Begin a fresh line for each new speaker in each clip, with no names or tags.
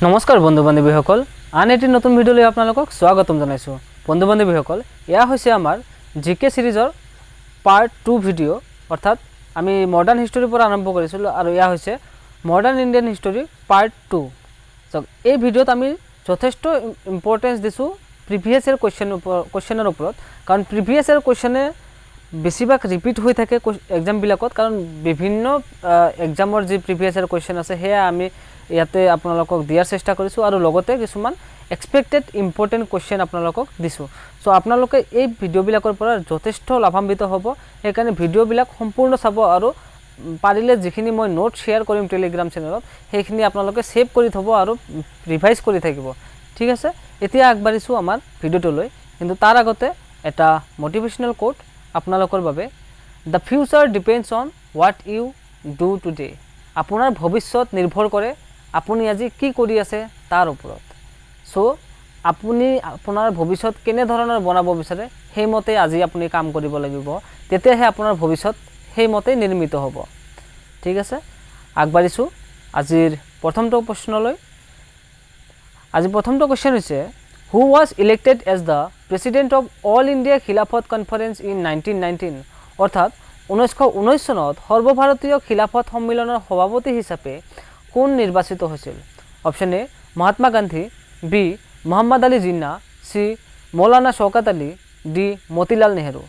নমস্কাৰ বন্ধু বান্ধৱীসকল আন এটি নতুন ভিডিঅ'লৈ আপোনালোকক স্বাগতম জনাইছোঁ। বন্ধু বান্ধৱীসকল এয়া হৈছে আমাৰ জিকে সিৰিজৰ পাৰ্ট 2 ভিডিঅ' অৰ্থাৎ আমি মডাৰ্ণ হিষ্টৰীৰ পৰা আৰম্ভ কৰিছিলোঁ আৰু এয়া হৈছে মডাৰ্ণ ইণ্ডিয়ান হিষ্টৰী পাৰ্ট 2। এই ভিডিঅ'ত আমি যথেষ্ট ইম্পৰ্টেন্স দিছোঁ প্ৰিভিয়াছ ইয়াৰ কুৱেশ্যনৰ ওপৰত, কাৰণ প্ৰিভিয়াছ ইয়াৰ কুৱেশ্যনে বেছিভাগ ৰিপিট হৈ থাকে এক্সামবিলাকত, কাৰণ বিভিন্ন এক্সামৰ যি প্ৰিভিয়াছ ইয়াৰ কুৱেশ্যন আছে সেয়া আমি ইয়াতে আপোনালোকক দিয়াৰ চেষ্টা কৰিছোঁ আৰু লগতে কিছুমান এক্সপেক্টেড ইম্পৰ্টেণ্ট কুৱেশ্যন আপোনালোকক দিছোঁ। চ' আপোনালোকে এই ভিডিঅ'বিলাকৰ পৰা যথেষ্ট লাভান্বিত হ'ব, সেইকাৰণে ভিডিঅ'বিলাক সম্পূৰ্ণ চাব আৰু পাৰিলে যিখিনি মই নোট শ্বেয়াৰ কৰিম টেলিগ্ৰাম চেনেলত সেইখিনি আপোনালোকে ছেভ কৰি থ'ব আৰু ৰিভাইজ কৰি থাকিব। ঠিক আছে, এতিয়া আগবাঢ়িছোঁ আমাৰ ভিডিঅ'টোলৈ, কিন্তু তাৰ আগতে এটা মটিভেশ্যনেল কোট আপোনালোকৰ বাবে। The future depends on what you do today. আপোনাৰ ভৱিষ্যত নিৰ্ভৰ কৰে আপুনি আজি কি কৰি আছে তাৰ ওপৰত। চ' আপুনি আপোনাৰ ভৱিষ্যত কেনেধৰণৰ বনাব বিচাৰে সেইমতে আজি আপুনি কাম কৰিব লাগিব, তেতিয়াহে আপোনাৰ ভৱিষ্যত সেইমতে নিৰ্মিত হ'ব। ঠিক আছে, আগবাঢ়িছোঁ আজিৰ প্ৰথমটো প্ৰশ্নলৈ। আজি প্ৰথমটো কুৱেশ্যন হৈছে who was elected as the president of All India Khilafat Conference in 1919, অৰ্থাৎ 1919 চনত সৰ্বভাৰতীয় খিলাফত সন্মিলনৰ সভাপতি হিচাপে কোন নিৰ্বাচিত হৈছিল? Option A Mahatma Gandhi, B Mohammad Ali Jinnah, C Maulana Shaukat Ali, D Motilal Nehru.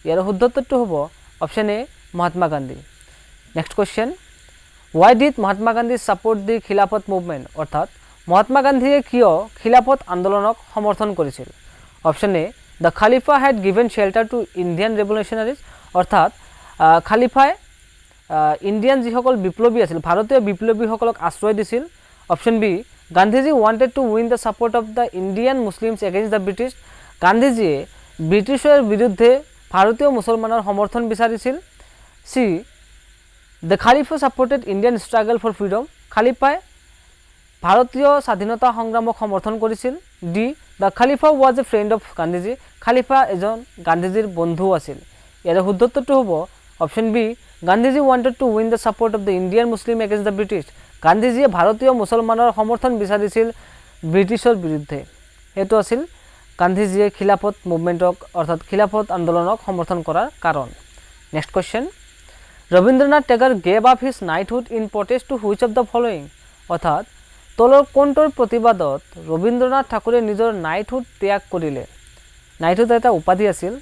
ইয়াৰ শুদ্ধ উত্তৰটো হ'ব option A Mahatma Gandhi. Next question, why did Mahatma Gandhi support the Khilafat movement, অৰ্থাৎ মহাত্মা গান্ধীয়ে কিয় খিলাফত আন্দোলনক সমৰ্থন কৰিছিল? Option A the Khalifa had given shelter to Indian revolutionaries, অৰ্থাৎ খালিফাই ইণ্ডিয়ান যিসকল বিপ্লৱী আছিল ভাৰতীয় বিপ্লৱীসকলক আশ্ৰয় দিছিল। Option B Gandhiji wanted to win the support of the Indian Muslims against the British, গান্ধীজীয়ে ব্ৰিটিছৰ বিৰুদ্ধে ভাৰতীয় মুছলমানৰ সমৰ্থন বিচাৰিছিল। C the Khalifa supported Indian struggle for freedom, খালিফাই ভাৰতীয় স্বাধীনতা সংগ্ৰামক সমৰ্থন কৰিছিল। D the Khalifa was a friend of Gandhiji, Khalifa এজন গান্ধীজীৰ বন্ধু আছিল। ইয়াৰ শুদ্ধ উত্তৰটো হ'ব option B Gandhiji wanted to win the support of the Indian Muslim against the British, গান্ধীজীয়ে ভাৰতীয় মুছলমানৰ সমৰ্থন বিচাৰিছিল ব্ৰিটিছৰ বিৰুদ্ধে। সেইটো আছিল গান্ধীজীয়ে খিলাফত মুভমেণ্টক অৰ্থাৎ খিলাফত আন্দোলনক সমৰ্থন কৰাৰ কাৰণ। Next question, Rabindranath Tagore gave up his knighthood in protest to which of the following, অৰ্থাৎ তলৰ কোনটোৰ প্ৰতিবাদত ৰবীন্দ্ৰনাথ ঠাকুৰে নিজৰ নাইটহুড ত্যাগ কৰিলে? নাইটহুড এটা উপাধি আছিল,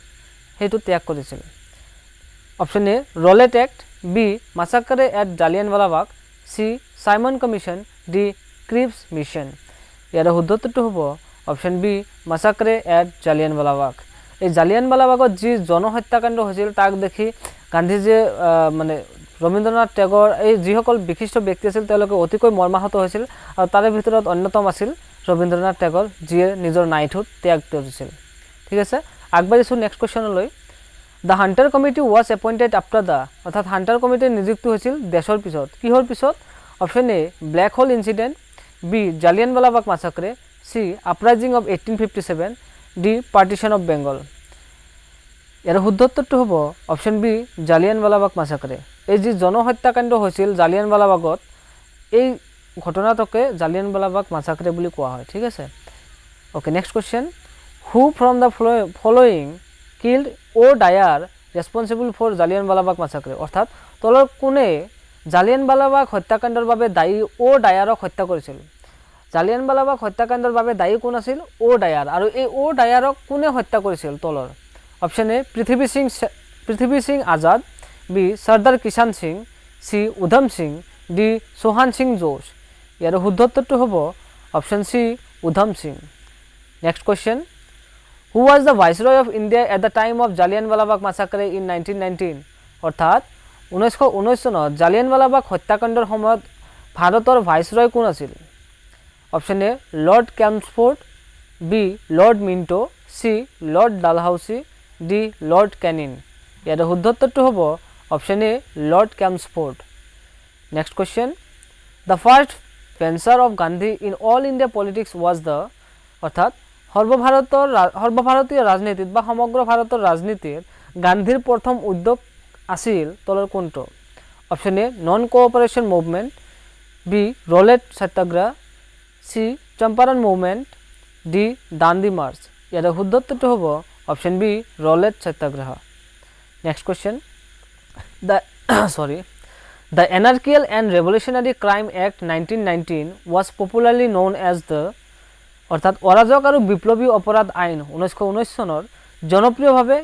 সেইটো ত্যাগ কৰিছিল। Option A Rowlatt act, B massacre at Jallianwala Bagh, C Simon commission, D Cripps mission. ইয়াৰ শুদ্ধ উত্তৰটো হ'ব option B massacre at Jallianwala Bagh. এই জালিয়ানৱালাবাগত যি জনহত্যাকাণ্ড হৈছিল তাক দেখি গান্ধীজীয়ে মানে ৰবীন্দ্ৰনাথ টেগৰ এই যিসকল বিশিষ্ট ব্যক্তি আছিল তেওঁলোকে অতিকৈ মৰ্মাহত হৈছিল আৰু তাৰে ভিতৰত অন্যতম আছিল ৰবীন্দ্ৰনাথ টেগৰ, যিয়ে নিজৰ নাইটহুড ত্যাগ কৰিছিল। ঠিক আছে, আগবাঢ়িছোঁ নেক্সট কুৱেশ্যনলৈ। The Hunter committee was appointed after the, অৰ্থাৎ হাণ্টাৰ কমিটিৰ নিযুক্তি হৈছিল দেশৰ পিছত, কিহৰ পিছত? Option A Black Hole incident, B Jallianwala Bagh massacre, C uprising of 1857, D partition of Bengal. ইয়াৰ শুদ্ধ উত্তৰটো হ'ব অপশ্যন বি জালিয়ানৱালাবাগ মাছাকাৰে। এই যি জনহত্যাকাণ্ড হৈছিল জালিয়ানৱালাবাগত, এই ঘটনাটোকে জালিয়ানৱালাবাগ মাছাকাৰে বুলি কোৱা হয়। ঠিক আছে, okay. Next question, who from the following killed O'Dwyer responsible for Jallianwala Bagh massacre, অৰ্থাৎ তলৰ কোনে জালিয়ানৱালাবাগ হত্যাকাণ্ডৰ বাবে দায়ী অ' ডায়াৰক হত্যা কৰিছিল? জালিয়ানৱালাবাগ হত্যাকাণ্ডৰ বাবে দায়ী কোন আছিল? অ' ডায়াৰ। আৰু এই অ' ডায়াৰক কোনে হত্যা কৰিছিল তলৰ? Option A Prithvi Singh Azad, B Sardar Kishan Singh, C Udham Singh, D Chauhan Singh Josh. ইয়াৰ শুদ্ধ উত্তৰটো হ'ব option C Udham Singh. Next question, who was the viceroy of India at the time of Jallianwala Bagh massacre in 1919, অৰ্থাৎ 1919 চনত জালিয়ানৱালাবাগ হত্যাকাণ্ডৰ সময়ত ভাৰতৰ ভাইচৰয় কোন আছিল? Option A Lord Chelmsford, B Lord Minto, C Lord Dalhousie, D Lord Canning. ইয়াৰ শুদ্ধ উত্তৰটো হ'ব option A Lord Chelmsford. Next question, the first venture of Gandhi in all India politics was the, অৰ্থাৎ সৰ্বভাৰতীয় ৰাজনীতিত বা সমগ্ৰ ভাৰতৰ ৰাজনীতিত গান্ধীৰ প্ৰথম উদ্যোগ আছিল তলৰ কোনটো? Option A non cooperation movement, B Rowlatt satyagraha, C Champaran movement, D Dandi march. ইয়াৰে শুদ্ধ উত্তৰটো হ'ব option B Rowlatt satyagraha. Next question, The Anarchical and Revolutionary Crime Act 1919 was popularly known as the অৰ্থাৎ অৰাজক আৰু বিপ্লৱী অপৰাধ আইন 1919 চনৰ জনপ্ৰিয়ভাৱে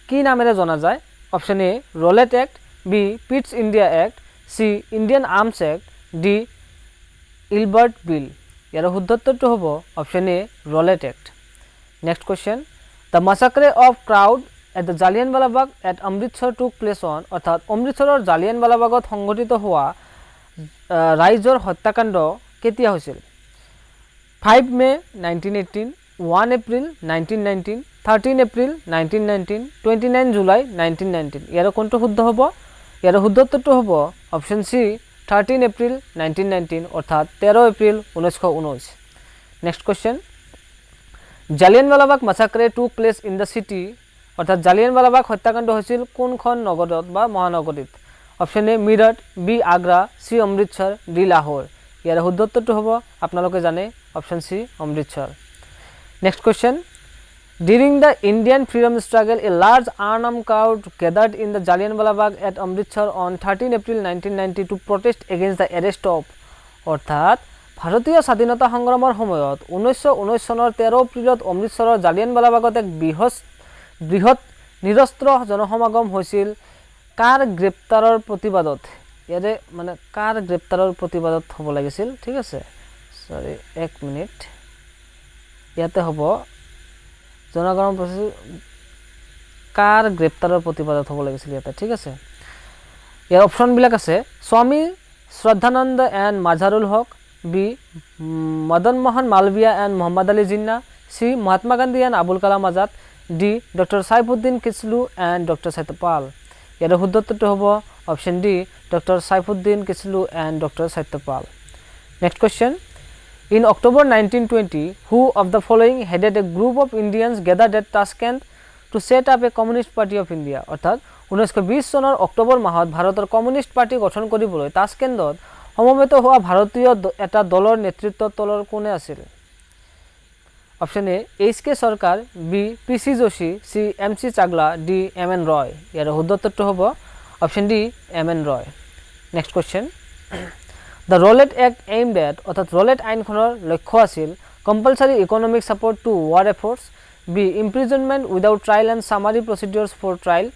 কি নামেৰে জনা যায়? Option A Rowlatt act, B Pitt's India act, C Indian arms act, D Ilbert bill. ইয়াৰ শুদ্ধ উত্তৰটো হ'ব option A Rowlatt act. Next question, the massacre of crowd at the Jallianwala Bagh at Amritsar took place on অৰ্থাৎ অমৃতসৰৰ জালিয়ানৱালাবাগত সংঘটিত হোৱা ৰাইজৰ হত্যাকাণ্ড কেতিয়া হৈছিল? 5 মে 1918, 1 এপ্ৰিল 1919, 13 এপ্ৰিল 1919, 29 জুলাই 1919। ইয়াৰ কোনটো শুদ্ধ হ'ব? ইয়াৰ শুদ্ধ উত্তৰটো হ'ব অপশ্যন চি 13 এপ্ৰিল 1919 অৰ্থাৎ 13 April 1919। Next question, Jallianwala Bagh massacre took place in the city অৰ্থাৎ জালিয়ানৱালাবাগ হত্যাকাণ্ড হৈছিল কোনখন নগৰত বা মহানগৰীত? Option A Meerut, B Agra, C Amritsar, D Lahore. ইয়াৰ শুদ্ধ উত্তৰটো হ'ব আপোনালোকে জানে option C Amritsar. Next question, during the Indian freedom struggle a large arm crowd gathered in the Jallianwala Bagh at Amritsar on 13 April 1990 to protest against the arrest of অৰ্থাৎ ভাৰতীয় স্বাধীনতা সংগ্ৰামৰ সময়ত 1919 চনৰ 13 এপ্ৰিলত অমৃতসৰৰ জালিয়ানৱালাবাগত এক বৃহৎ নিৰস্ত্ৰ জনসমাগম হৈছিল কাৰ গ্ৰেপ্তাৰৰ প্ৰতিবাদত? ইয়াৰে মানে কাৰ গ্ৰেপ্তাৰৰ প্ৰতিবাদত হ'ব লাগিছিল? ঠিক আছে, সৰি এক মিনিট, ইয়াতে হ'ব জনগণ কাৰ গ্ৰেপ্তাৰৰ প্ৰতিবাদত হ'ব লাগিছিল ইয়াতে। ঠিক আছে, ইয়াৰ অপশ্যনবিলাক আছে Swami Shraddhanand and Mazharul Haque, B Madan Mohan Malaviya and Mohammad Ali Jinnah, C Mahatma Gandhi and Abul Kalam Azad, D doctor Saifuddin Kitchlew and doctor Satyapal. ইয়াৰ শুদ্ধ উত্তৰটো হ'ব option D doctor Saifuddin Kitchlew and doctor Satyapal. Next question, in October 1920 who of the following headed a group of Indians gathered at Tashkent to set up a communist party of India অৰ্থাৎ 1920 চনৰ অক্টোবৰ মাহত ভাৰতৰ communist party গঠন কৰিবলৈ টাস্কেণ্টত সমবেত হোৱা ভাৰতীয় এটা দলৰ নেতৃত্বৰ তলৰ কোনে আছিল? অপশ্যন এ H K Sarkar, B P C Joshi, C M C Chagla, D M N Roy. ইয়াৰ শুদ্ধ উত্তৰটো হ'ব option D M N Roy. Next question, the Rowlatt act aimed at অৰ্থাৎ ৰলেট আইনখনৰ লক্ষ্য আছিল compulsory economic support to war efforts, B imprisonment without trial and summary procedures for trial,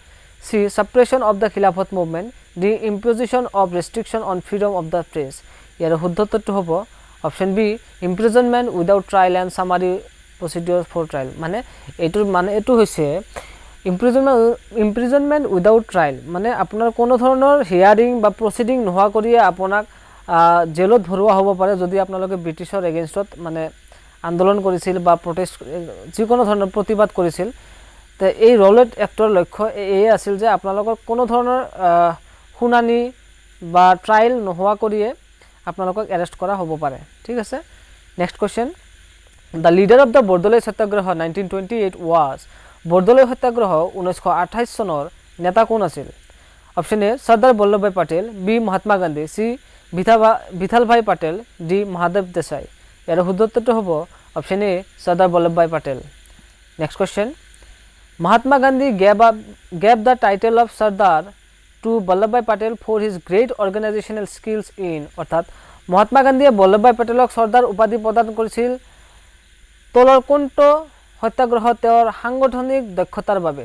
C suppression of the Khilafat movement, D imposition of restriction on freedom of the press. ইয়াৰ শুদ্ধ উত্তৰটো হ'ব option B imprisonment without trial and summary procedure for trial. মানে এইটো হৈছে imprisonment without trial মানে আপোনাৰ কোনো ধৰণৰ হিয়াৰিং বা প্ৰচিডিং নোহোৱা কৰিয়ে আপোনাক জেলত ভৰোৱা হ'ব পাৰে যদি আপোনালোকে ব্ৰিটিছৰ এগেইনষ্টত মানে আন্দোলন কৰিছিল বা প্ৰটেষ্ট যিকোনো ধৰণৰ প্ৰতিবাদ কৰিছিল। তো এই ৰলেট এক্টৰ লক্ষ্য এয়ে আছিল যে আপোনালোকৰ কোনো ধৰণৰ শুনানি বা ট্ৰায়েল নোহোৱা কৰিয়ে আপোনালোকক এৰেষ্ট কৰা হ'ব পাৰে। ঠিক আছে, next question, the leader of the Bardoli satyagraha 1928 was Bardoli satyagraha 1928 চনৰ নেতা কোন আছিল? Option A Sardar Vallabhbhai Patel, B Mahatma Gandhi, C Vithalbhai Patel, D Mahadev Desai. ইয়াৰ শুদ্ধ উত্তৰটো হ'ব option A Sardar Vallabhbhai Patel. Next question, Mahatma Gandhi gave the title of Sardar to Vallabhbhai Patel for his great organizational skills in অৰ্থাৎ মহাত্মা গান্ধীয়ে বল্লভভাই পেটেলক চৰ্দাৰ উপাধি প্ৰদান কৰিছিল তলৰ কোনটো সত্যাগ্ৰহ তেওঁৰ সাংগঠনিক দক্ষতাৰ বাবে?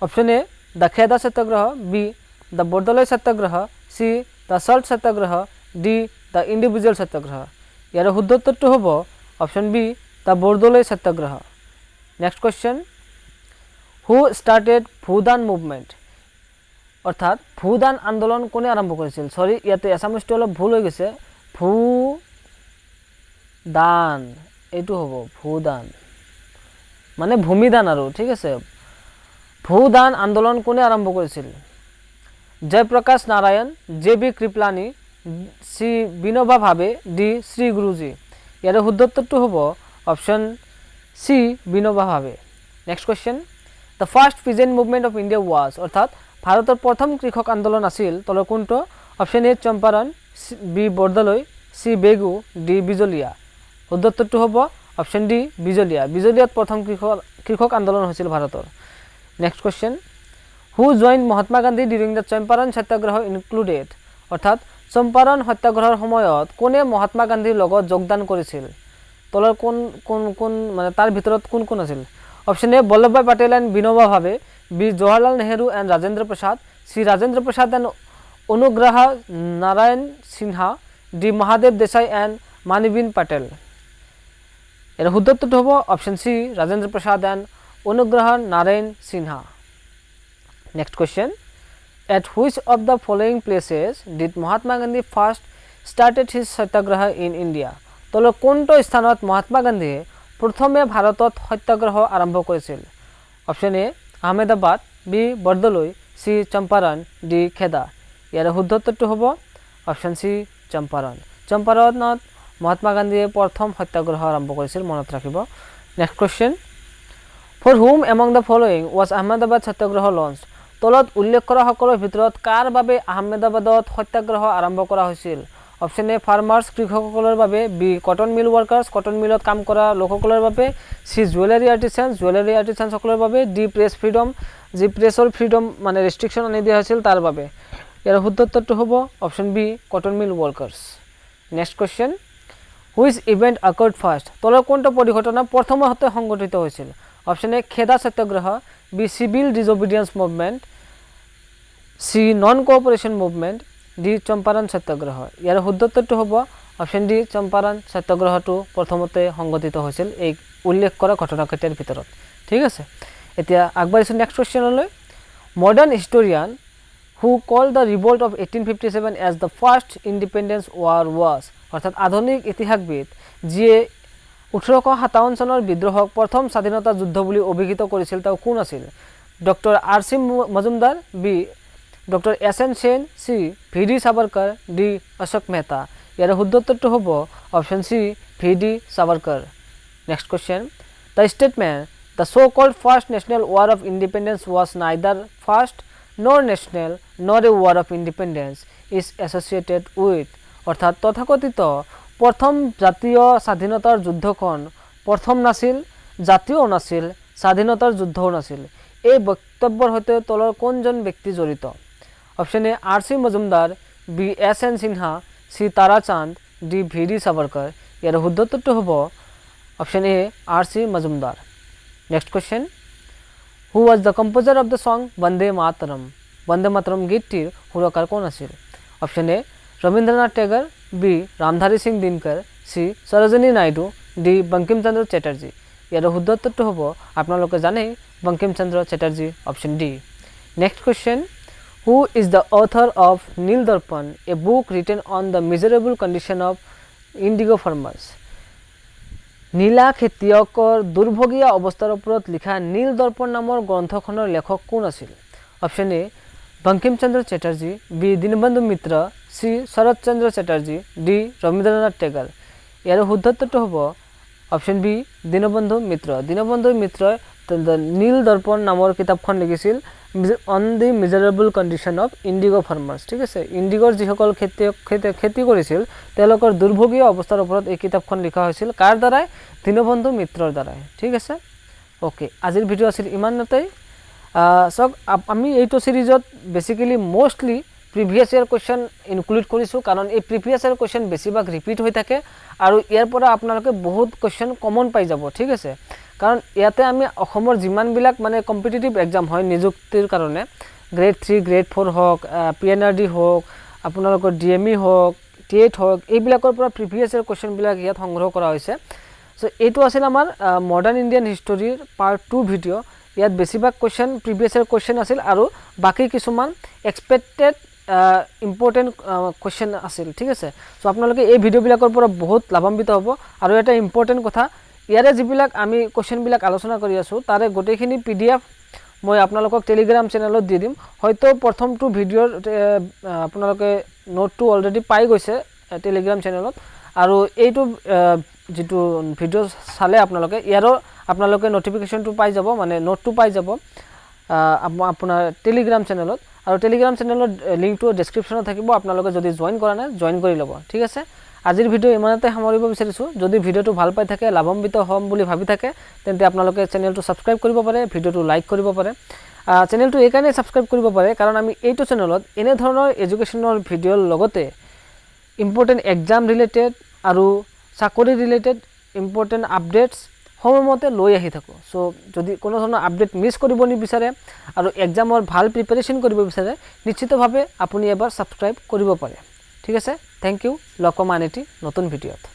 Option A the Kheda satyagraha, B the Bardoli satyagraha, C the salt satyagraha, D the individual satyagraha. ইয়াৰ শুদ্ধ উত্তৰটো হ'ব option B the Bardoli satyagraha. Next question, who started Bhoodan movement অৰ্থাৎ ভূদান আন্দোলন কোনে আৰম্ভ কৰিছিল? চৰি ইয়াতে এছামিজটো অলপ ভুল হৈ গৈছে, ভূদান এইটো হ'ব ভূদান মানে ভূমিদান আৰু। ঠিক আছে, ভূদান আন্দোলন কোনে আৰম্ভ কৰিছিল? Jayaprakash Narayan, J B Kripalani, C Vinoba Bhave, D Shri Guruji. ইয়াৰ শুদ্ধ উত্তৰটো হ'ব option C Vinoba Bhave. Next question, the first peasant movement of India was অৰ্থাৎ ভাৰতৰ প্ৰথম কৃষক আন্দোলন আছিল তলৰ কোনটো? Option A Champaran, B Bardoli, C Begu, D Bijolia. শুদ্ধ উত্তৰটো হ'ব অপশ্যন ডি বিজলীয়া বিজলীয়াত প্ৰথম কৃষক আন্দোলন হৈছিল ভাৰতৰ next question who join Mahatma Gandhi during the Champaran satyagraha included অৰ্থাৎ চম্পাৰণ সত্যাগ্ৰহৰ সময়ত কোনে মহাত্মা গান্ধীৰ লগত যোগদান কৰিছিল তলৰ কোন মানে তাৰ ভিতৰত কোন আছিল option A Vallabhbhai Patel and Vinoba Bhave B Jawaharlal Nehru and Rajendra Prasad C Rajendra Prasad and Anugrah Narayan Sinha D Mahadev Desai and Maniben Patel এর শুদ্ধ উত্তরটি হব option C Rajendra Prasad and Anugrah Narayan Sinha next question at which of the following places did Mahatma Gandhi first started his satyagraha in India তলৰ কোনটো স্থানত মহাত্মা গান্ধীয়ে প্ৰথমে ভাৰতত সত্যাগ্ৰহ আৰম্ভ কৰিছিল option A Ahmedabad B Bardoloi C Champaran D Kheda ইয়াৰ শুদ্ধ উত্তৰটো হ'ব অপশ্যন সি চম্পাৰণত মহাত্মা গান্ধীয়ে প্ৰথম সত্যাগ্ৰহ আৰম্ভ কৰিছিল মনত ৰাখিব next question for whom among the following was Ahmedabad Satyagraha launch তলত উল্লেখ কৰা সকলৰ ভিতৰত কাৰ বাবে আহমেদাবাদত সত্যাগ্ৰহ আৰম্ভ কৰা হৈছিল অপশ্যন এ ফাৰ্মাৰ্ছ কৃষকসকলৰ বাবে B cotton mill workers cotton মিলত কাম কৰা লোকসকলৰ বাবে সি জুৱেলাৰী আৰ্টিচানসকলৰ বাবে ডি প্ৰেছ ফ্ৰীডম যি প্ৰেছৰ ফ্ৰীডম মানে ৰেষ্ট্ৰিকশ্যন আনি দিয়া হৈছিল তাৰ বাবে ইয়াৰ শুদ্ধ উত্তৰটো হ'ব option B cotton mill workers next question which event occurred first তলৰ কোনটো পৰিঘটনা প্ৰথমতে সংঘটিত হৈছিল option A Kheda satyagraha B civil disobedience movement C non cooperation movement D Champaran Satyagraha ইয়াৰ শুদ্ধ উত্তৰটো হ'ব অপশ্যন ডি চম্পাৰণ সত্যাগ্ৰহটো প্ৰথমতে সংঘটিত হৈছিল এই উল্লেখ কৰা ঘটনাকেইটাৰ ভিতৰত ঠিক আছে এতিয়া আগবাঢ়িছোঁ নেক্সট কুৱেশ্যনলৈ modern historian who call the revolt of 1857 as the first independence war was অৰ্থাৎ আধুনিক ইতিহাসবিদ যিয়ে 1857 চনৰ বিদ্ৰোহক প্ৰথম স্বাধীনতা যুদ্ধ বুলি অভিহিত কৰিছিল তেওঁ কোন আছিল doctor R C Majumdar B doctor S N Sen C V D Savarkar D Ashok Mehta ইয়াৰ শুদ্ধ উত্তৰটো হ'ব option C V D Savarkar next question the statement the so' called first national war of independence was neither first nor national nor a war of independence is associated with অৰ্থাৎ তথাকথিত প্ৰথম জাতীয় স্বাধীনতাৰ যুদ্ধখন প্ৰথম নাছিল জাতীয় নাছিল স্বাধীনতাৰ যুদ্ধও নাছিল এই বক্তব্যৰ সৈতে তলৰ কোনজন ব্যক্তি জড়িত option A R C Majumdar B S N Sinha C Tarachand D V D Savarkar ইয়াৰ শুদ্ধ উত্তৰটো হ'ব option A R C Majumdar next question who was the composer of the song Bande Mataram গীতটিৰ সুৰকাৰ কোন আছিল option A Rabindranath Tagore B Ramdhari Singh Dinkar C Sarojini Naidu D Bankim Chandra Chatterjee ইয়াৰ শুদ্ধ উত্তৰটো হ'ব আপোনালোকে জানেই Bankim Chandra Chatterjee option D next question who is the author of Neel Darpan a book written on the miserable condition of indigo farmers নীলা খেতিয়কৰ দুৰ্ভগীয়া অৱস্থাৰ ওপৰত লিখা নীল দৰ্পণ নামৰ গ্ৰন্থখনৰ লেখক কোন আছিল option A Bankim Chandra Chatterjee B Dinabandhu Mitra C Sarat Chandra Chatterjee D Rabindranath Tagore ইয়াৰ শুদ্ধ উত্তৰটো হ'ব অপশ্যন বি দীনবন্ধু মিত্ৰই নীল দৰ্পণ নামৰ কিতাপখন লিখিছিল on the miserable condition of indigo farmers ঠিক আছে ইণ্ডিগোৰ যিসকল খেতি কৰিছিল তেওঁলোকৰ দুৰ্ভগীয়া অৱস্থাৰ ওপৰত এই কিতাপখন লিখা হৈছিল কাৰ দ্বাৰাই দীনবন্ধু মিত্ৰৰ দ্বাৰাই ঠিক আছে ওকে আজিৰ ভিডিঅ' আছিল ইমানতেই চাওক আমি এইটো সিৰিজত basically mostly previous year question include কৰিছোঁ কাৰণ এই প্ৰিভিয়াছ ইয়াৰ কোৱেশ্চন বেছিভাগ ৰিপিট হৈ থাকে আৰু ইয়াৰ পৰা আপোনালোকে বহুত কোৱেশ্চন কমন পাই যাব ঠিক আছে কাৰণ ইয়াতে আমি অসমৰ যিমানবিলাক মানে কম্পিটিটিভ এক্সাম হয় নিযুক্তিৰ কাৰণে গ্ৰেড 3 গ্ৰেড 4 হওক পিএনআৰডি হওক আপোনালোকৰ ডিএমই হওক টেট হওক এইবিলাকৰ পৰা প্ৰিভিয়াছ ইয়াৰ কোৱেশ্চনবিলাক ইয়াত সংগ্ৰহ কৰা হৈছে সো এইটো আছিল আমাৰ মডাৰ্ণ ইণ্ডিয়ান হিষ্টৰীৰ পাৰ্ট 2 ভিডিঅ' ইয়াত বেছিভাগ কোৱেশ্চন প্ৰিভিয়াছ ইয়াৰ কোৱেশ্চন আছিল আৰু বাকি কিছুমান এক্সপেক্টেড ইম্পৰ্টেণ্ট কোৱেশ্চন আছিল ঠিক আছে সো আপোনালোকে এই ভিডিঅ'বিলাকৰ পৰা বহুত লাভান্বিত হ'ব আৰু এটা ইম্পৰ্টেণ্ট কথা ইয়াৰে যিবিলাক আমি কোৱেশ্চনবিলাক আলোচনা কৰি আছোঁ তাৰে গোটেইখিনি PDF মই আপোনালোকক টেলিগ্ৰাম চেনেলত দি দিম হয়তো প্ৰথমটো ভিডিঅ'ৰ আপোনালোকে নোটটো অলৰেডি পাই গৈছে টেলিগ্ৰাম চেনেলত আৰু এইটো যেটো ভিডিঅ' চালে আপোনালোকে ইয়াৰো আপোনালোকে নটিফিকেশনটো পাই যাব মানে নোটটো পাই যাব আপোনাৰ টেলিগ্ৰাম চেনেলত আৰু টেলিগ্ৰাম চেনেলৰ লিংকটো ডেসক্ৰিপচনত থাকিব আপোনালোকে যদি জয়েন কৰা নাই জয়েন কৰি ল'ব ঠিক আছে আজিৰ ভিডিঅ' ইমানতে সামৰিব বিচাৰিছোঁ। যদি ভিডিঅ'টো ভাল পাই থাকে, লাভান্বিত হ'ম বুলি ভাবি থাকে, তেন্তে আপোনালোকে চেনেলটো ছাবস্ক্ৰাইব কৰিব পাৰে, ভিডিঅ'টো লাইক কৰিব পাৰে। চেনেলটো এইকাৰণে ছাবস্ক্ৰাইব কৰিব পাৰে কাৰণ আমি এইটো চেনেলত এনেধৰণৰ এডুকেশ্যনৰ ভিডিঅ'ৰ লগতে ইম্পৰ্টেণ্ট এক্সাম ৰিলেটেড আৰু চাকৰি ৰিলেটেড ইম্পৰ্টেণ্ট আপডেটছ সময়মতে লৈ আহি থাকোঁ। চ' যদি কোনো ধৰণৰ আপডেট মিছ কৰিব নিবিচাৰে আৰু এক্সামৰ ভাল প্ৰিপাৰেশ্যন কৰিব বিচাৰে, নিশ্চিতভাৱে আপুনি এবাৰ ছাবস্ক্ৰাইব কৰিব পাৰে। ঠিক আছে, থেংক ইউ। লগ পাম আন এটি নতুন ভিডিঅ'ত।